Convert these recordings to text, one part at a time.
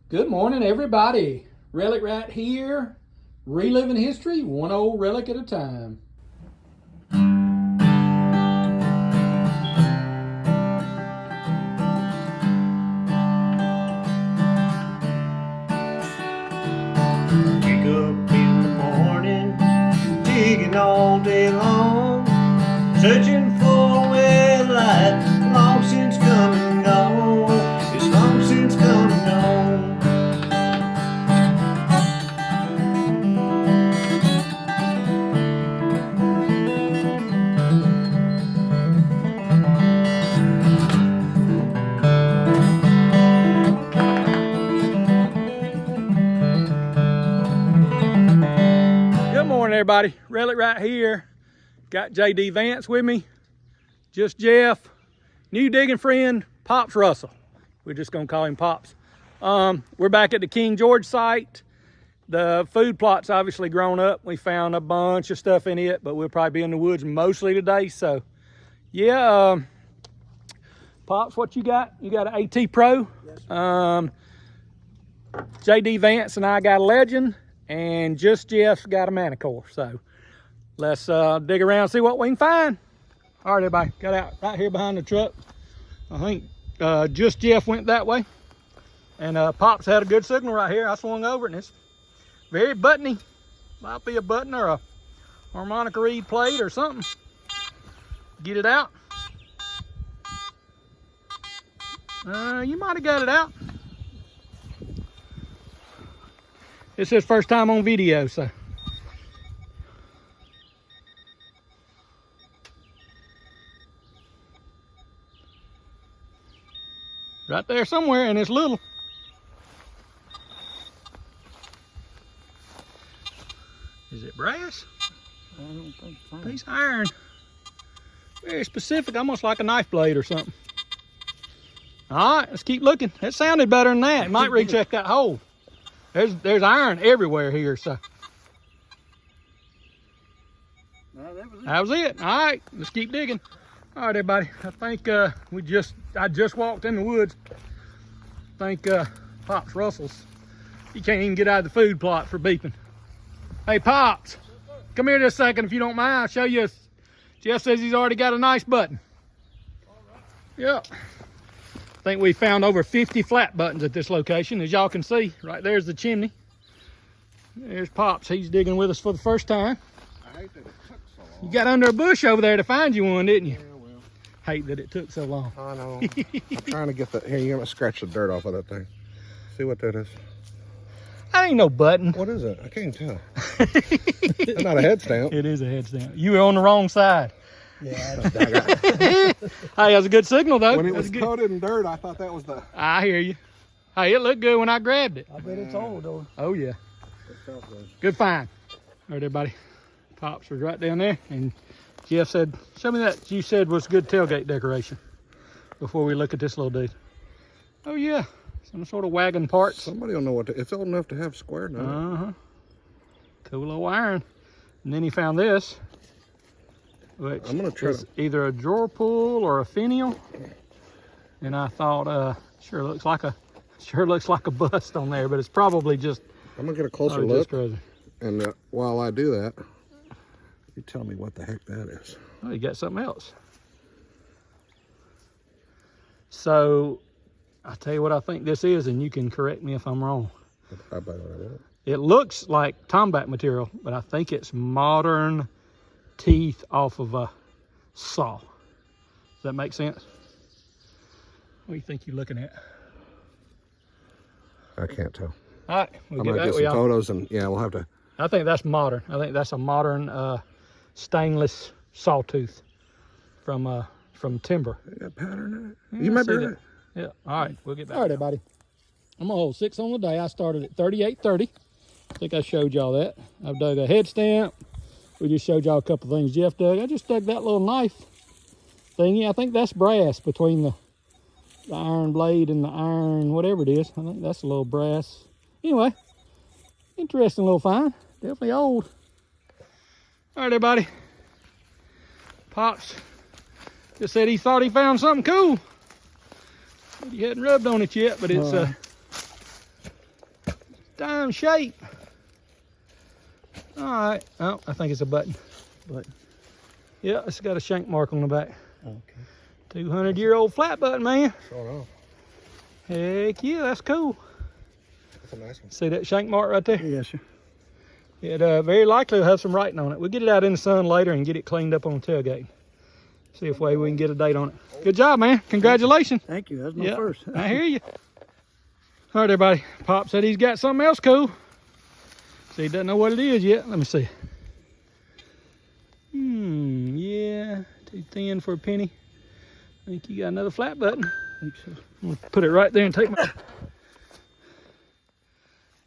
Good morning, everybody. Relic R.A.T here, reliving history, one old relic at a time. Wake up in the morning, digging all day long, searching for a way of light, long since come and gone. It's long since come and gone. Good morning, everybody. Relic R.A.T here. Got JD Vance with me, just Jeff, new digging friend, Pops Russell. We're just gonna call him Pops. We're back at the King George site. The food plot's obviously grown up. We found a bunch of stuff in it, but we'll probably be in the woods mostly today. So, yeah, Pops, what you got? You got an AT Pro. Yes, JD Vance and I got a Legend, and just Jeff's got a Manicore. So let's dig around and see what we can find. All right, everybody, got out right here behind the truck. I think just Jeff went that way, and Pops had a good signal right here. I swung over it, and it's very buttony. Might be a button or a harmonica reed plate or something. Get it out. You might have got it out. It's his first time on video, so. Right there somewhere, and it's little. Is it brass? I don't think so. Piece of iron. Very specific, almost like a knife blade or something. All right, let's keep looking. It sounded better than that. It might recheck that hole. There's iron everywhere here, so. That was it. All right, let's keep digging. All right, everybody. I think I just walked in the woods. I think Pops Russell's. He can't even get out of the food plot for beeping. Hey, Pops, come here just a second if you don't mind. I'll show you. Jeff says he's already got a nice button. Yep. I think we found over 50 flat buttons at this location. As y'all can see, right there's the chimney. There's Pops. He's digging with us for the first time. I hate that it took so long. You got under a bush over there to find you one, didn't you? Yeah, well, Hate that it took so long. I know. I'm trying to get the. Here, you got to scratch the dirt off of that thing. See what that is. That ain't no button. What is it? I can't tell. It's not a head stamp. It is a head stamp. You were on the wrong side. Yeah, Hey, that was a good signal though. When it That's was good. coated in dirt, I thought that was the. I hear you. Hey, it looked good when I grabbed it. I bet it's old though. Oh yeah. It felt good. Good find. All right, everybody. Pops was right down there, and Jeff said, "Show me that you said was good tailgate decoration." Before we look at this little dude. Oh yeah, some sort of wagon parts. Somebody will know what to. It's old enough to have square now. Cool little iron. And then he found this, which I'm gonna try is to- either a drawer pull or a finial. And I thought, sure looks like a bust on there, but it's probably just. I'm gonna get a closer Just look, crazy. and while I do that, you tell me what the heck that is. Oh, you got something else. So, I'll tell you what I think this is, and you can correct me if I'm wrong. I bet I will. It looks like tomback material, but I think it's modern teeth off of a saw. Does that make sense? What do you think you're looking at? I can't tell. All right, we'll I'm get gonna that get with some y'all. photos, and yeah, we'll have to. I think that's modern. I think that's a modern stainless sawtooth from timber. It got pattern in it. Yeah, You I might see be that. right. Yeah. All right, we'll get back. All right, everybody. I'm gonna hold 6 on the day. I started at 38.30. I think I showed y'all that. I've dug a head stamp. We just showed y'all a couple things Jeff dug. I just dug that little knife thingy. I think that's brass between the iron blade and the iron whatever it is. I think that's a little brass. Anyway, interesting little find. Definitely old. All right, everybody. Pops just said he thought he found something cool. He hadn't rubbed on it yet, but it's time shape. All right. Oh, I think it's a button. Button. Yeah, it's got a shank mark on the back. Okay. 200-year-old flat button, man. Sure enough. Heck yeah, that's cool. That's a nice one. See that shank mark right there? Yes, sir. It very likely will have some writing on it. We'll get it out in the sun later and get it cleaned up on the tailgate. See if we can get a date on it. Good job, man. Congratulations. Thank you. That's my first. I hear you. All right, everybody. Pop said he's got something else cool. See, he doesn't know what it is yet. Let me see. Yeah. Too thin for a penny. I think you got another flat button. I think so. I'm gonna put it right there and take my...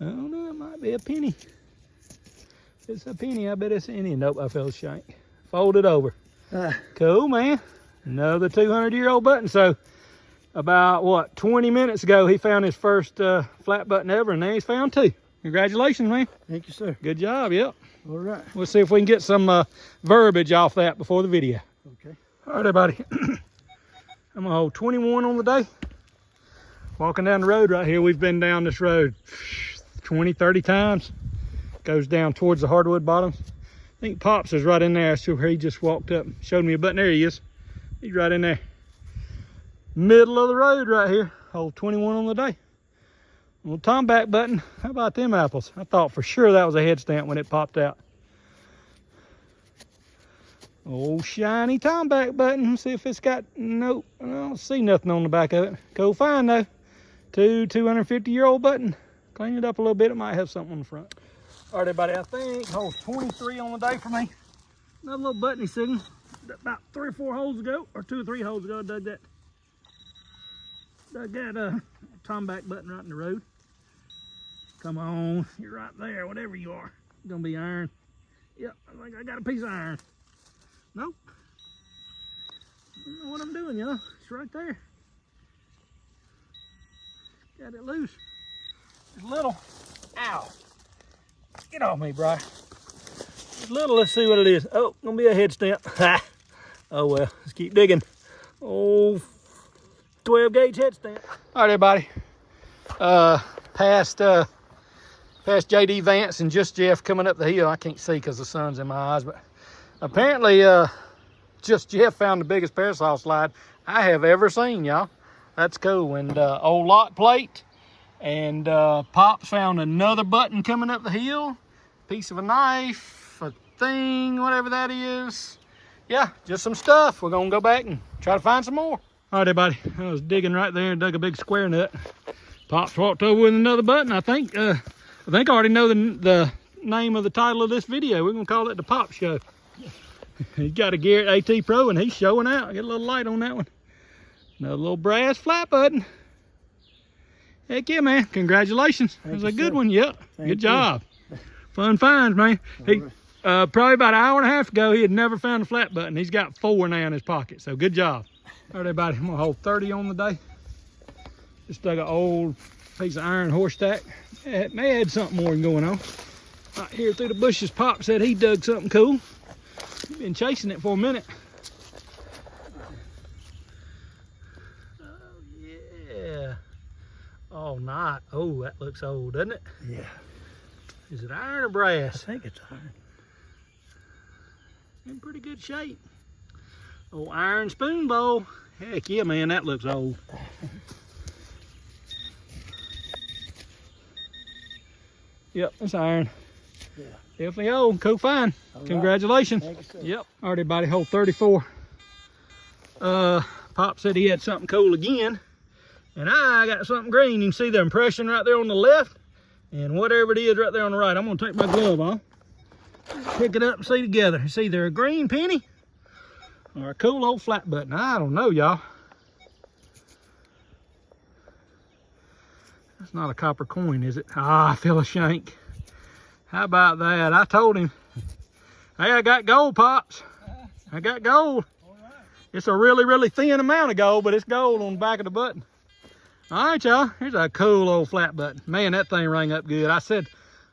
Oh no, it might be a penny. If it's a penny, I bet it's an Indian. Nope, I fell a shank. Fold it over. Cool, man. Another 200-year-old button. So about, what, 20 minutes ago, he found his first flat button ever, and now he's found two. Congratulations, man. Thank you, sir. Good job, yep. All right. We'll see if we can get some verbiage off that before the video. Okay. All right, everybody. I'm gonna hold 21 on the day. Walking down the road right here, we've been down this road 20, 30 times. Goes down towards the hardwood bottoms. I think Pops is right in there. That's where he just walked up and showed me a button. There he is. He's right in there. Middle of the road right here. Hold 21 on the day. Little tomback button. How about them apples? I thought for sure that was a head stamp when it popped out. Old shiny tomback button. See if it's got, nope, I don't see nothing on the back of it. Cool find though. 250-year-old button. Clean it up a little bit, it might have something on the front. All right, everybody, I think hole 23 on the day for me. Another little button he's sitting. About 3 or 4 holes ago, or 2 or 3 holes ago, I dug that tomback button right in the road. Come on, you're right there, whatever you are. It's gonna be iron. Yep, I think I got a piece of iron. Nope. I don't know what I'm doing, y'all. It's right there. Got it loose. It's little. Ow. Get off me, Brian. It's little, let's see what it is. Oh, gonna be a head stamp. Ha. Oh well, let's keep digging. Oh, 12 gauge head stamp. All right, everybody. Past JD Vance and Just Jeff coming up the hill. I can't see because the sun's in my eyes, but apparently Just Jeff found the biggest parasol slide I have ever seen, y'all. That's cool. And old lot plate. And Pops found another button coming up the hill. Piece of a knife, a thing, whatever that is. Yeah, just some stuff. We're gonna go back and try to find some more. All right, everybody. I was digging right there and dug a big square nut. Pops walked over with another button. I think I already know the name of the title of this video. We're gonna call it the Pop Show. He's got a Garrett AT Pro and he's showing out. Get a little light on that one. Another little brass flat button. Heck yeah, man. Congratulations. That was a good one. Yep. Good job. Fun finds, man. He probably about an hour and a half ago, he had never found a flat button. He's got 4 now in his pocket. So good job. All right, everybody. I'm gonna hold 30 on the day. Just dug an old piece of iron horse stack. It may have had something more going on. Right here through the bushes, Pop said he dug something cool. He's been chasing it for a minute. Oh yeah. Oh, not. Oh, that looks old, doesn't it? Yeah. Is it iron or brass? I think it's iron. In pretty good shape. Old iron spoon bowl. Heck yeah, man, that looks old. Yep, it's iron. Yeah. Definitely old. Cool find. All Congratulations. right. Thank you, sir. Yep. All right, everybody, hole 34. Pop said he had something cool again. And I got something green. You can see the impression right there on the left. And whatever it is right there on the right. I'm going to take my glove off. Pick it up and see together. It's either a green penny or a cool old flat button. I don't know, y'all. That's not a copper coin, is it? Ah, I feel a shank. How about that? I told him. Hey, I got gold, Pops. I got gold. All right. It's a really, really thin amount of gold, but it's gold on the back of the button. All right, y'all. Here's a cool old flat button. Man, that thing rang up good. I said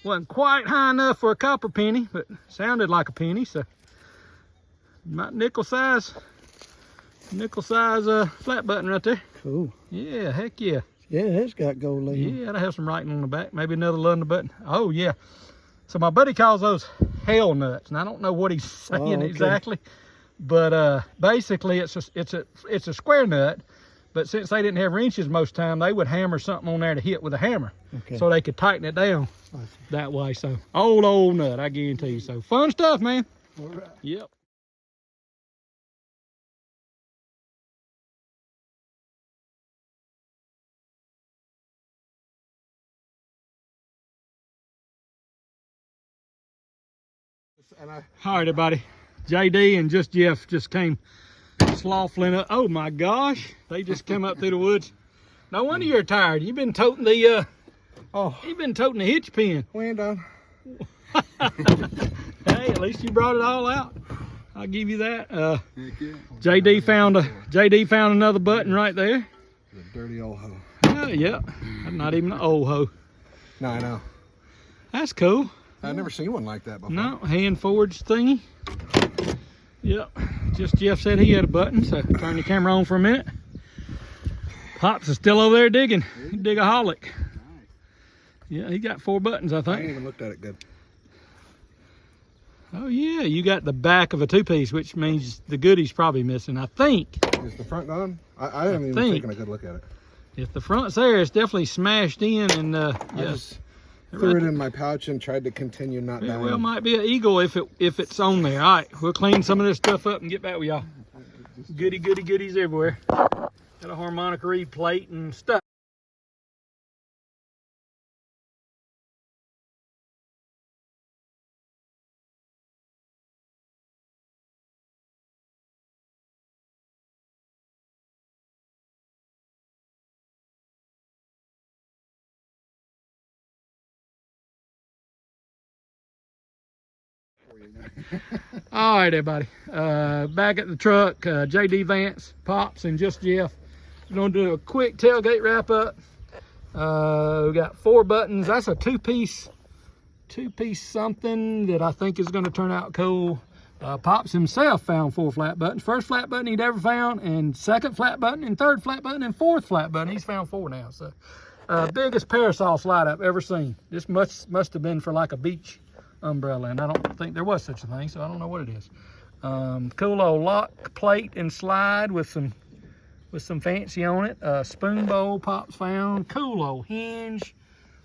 wasn't quite high enough for a copper penny, but sounded like a penny. So, my nickel size flat button right there. Cool. Yeah, heck yeah. Yeah, it's got gold leaf. Yeah, I have some writing on the back. Maybe another London button. Oh yeah. So my buddy calls those hell nuts, and I don't know what he's saying exactly, but basically it's a square nut. But since they didn't have wrenches most time, they would hammer something on there to hit with a hammer, so they could tighten it down that way. So old nut, I guarantee you. So fun stuff, man. All right. Yep. All right, everybody. JD and just Jeff just came sloughin' up. Oh my gosh, they just came up through the woods. No wonder you're tired. You've been toting the you've been toting the hitch pin. We ain't done. Hey, at least you brought it all out. I'll give you that. JD found another button right there. The dirty old hoe. Yeah, not even an old hoe. No, I know. That's cool. I've never seen one like that before. No, hand forged thingy. Yep, just Jeff said he had a button, so turn the camera on for a minute. Pops is still over there digging. Dig-a-holic. Yeah, he got 4 buttons, I think. I ain't even looked at it good. Oh yeah, you got the back of a 2-piece, which means the goodie's probably missing, I think. Is the front done? I haven't even taken a good look at it. If the front's there, it's definitely smashed in, and yes. Threw it in my pouch and tried to continue not dying. Well, might be an eagle if it's on there. All right, we'll clean some of this stuff up and get back with y'all. Goodies everywhere. Got a harmonic reed plate and stuff. All right, everybody. Back at the truck, JD, Vance, Pops, and just Jeff. We're gonna do a quick tailgate wrap up. We got 4 buttons. That's a 2-piece something that I think is gonna turn out cool. Pops himself found 4 flat buttons. First flat button he'd ever found, and 2nd flat button, and 3rd flat button, and 4th flat button. He's found 4 now. So biggest parasol slide I've ever seen. This must have been for like a beach umbrella, and I don't think there was such a thing, so I don't know what it is. Cool old lock plate and slide with some fancy on it. Spoon bowl Pops found. Cool old hinge.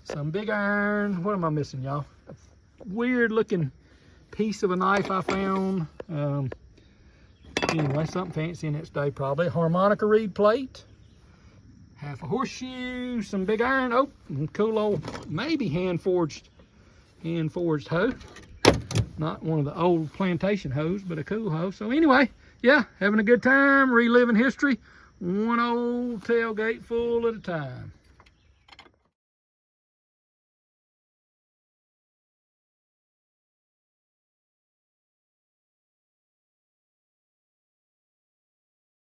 Some big iron. What am I missing, y'all? A weird looking piece of a knife I found. Anyway, something fancy in its day probably. Harmonica reed plate. Half a horseshoe. Some big iron. Oh, cool old maybe hand forged hoe. Not one of the old plantation hoes, but a cool hoe. So anyway, yeah, having a good time, reliving history, one old tailgate full at a time.